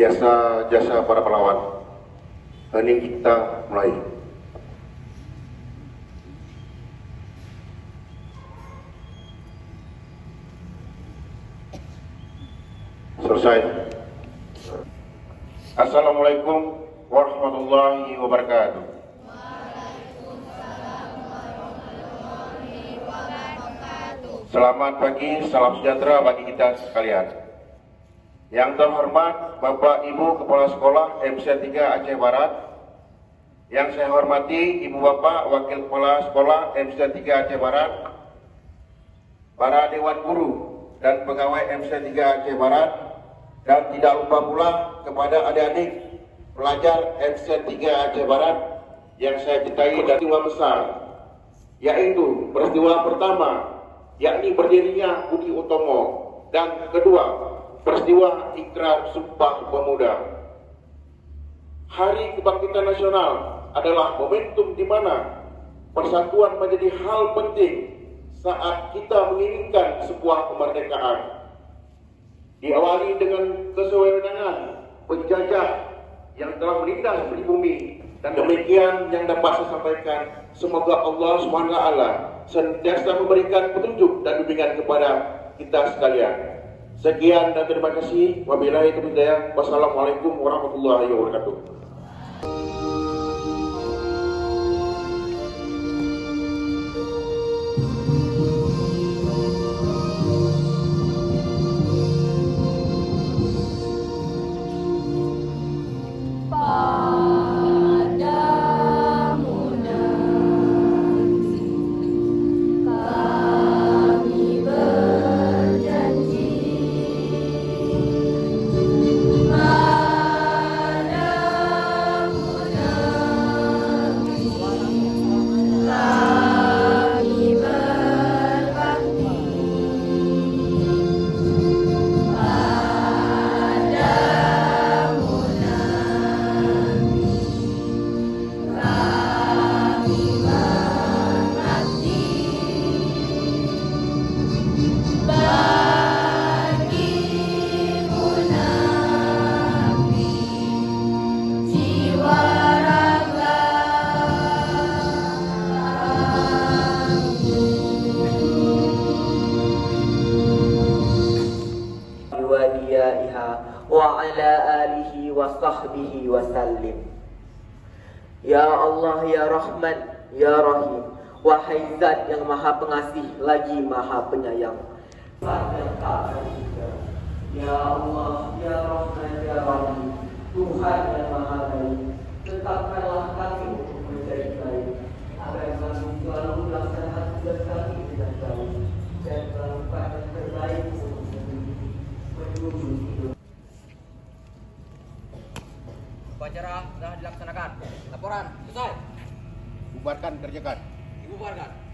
jasa-jasa para pahlawan. Hening kita mulai. Selesai. Assalamualaikum warahmatullahi wabarakatuh. Selamat pagi, salam sejahtera bagi kita sekalian. Yang terhormat Bapak Ibu Kepala Sekolah MC3 Aceh Barat, yang saya hormati Ibu Bapak Wakil Kepala Sekolah MC3 Aceh Barat, para Dewan Guru dan pegawai MC3 Aceh Barat, dan tidak lupa pula kepada adik-adik pelajar MC3 Aceh Barat yang saya cintai dan peristiwa besar, yaitu peristiwa pertama yakni berdirinya Budi Utomo, dan kedua peristiwa Ikrar Sumpah Pemuda. Hari Kebangkitan Nasional adalah momentum di mana persatuan menjadi hal penting saat kita menginginkan sebuah kemerdekaan. Diawali dengan kesewenangan penjajah yang telah menindas pribumi, dan demikian yang dapat saya sampaikan. Semoga Allah SWT senantiasa memberikan petunjuk dan bimbingan kepada kita sekalian. Sekian dan terima kasih. Wabillahi taufiq hidayah. Wassalamualaikum warahmatullahi wabarakatuh. wa ala alihi wa sahbihi wa sallim. Ya Allah, ya Rahman, ya Rahim, wahai Zat yang Maha Pengasih lagi Maha Penyayang. Ya Allah, ya Rahman, ya Rahim, Tuhan yang Maha Baik, tetapkanlah kami untuk menjadi baik, agar kami selalu melaksanakan tugas kami dengan baik dan melakukan yang terbaik untuk menuju hidup. Upacara sudah dilaksanakan. Laporan selesai. Bubarkan, kerjakan. Dibubarkan.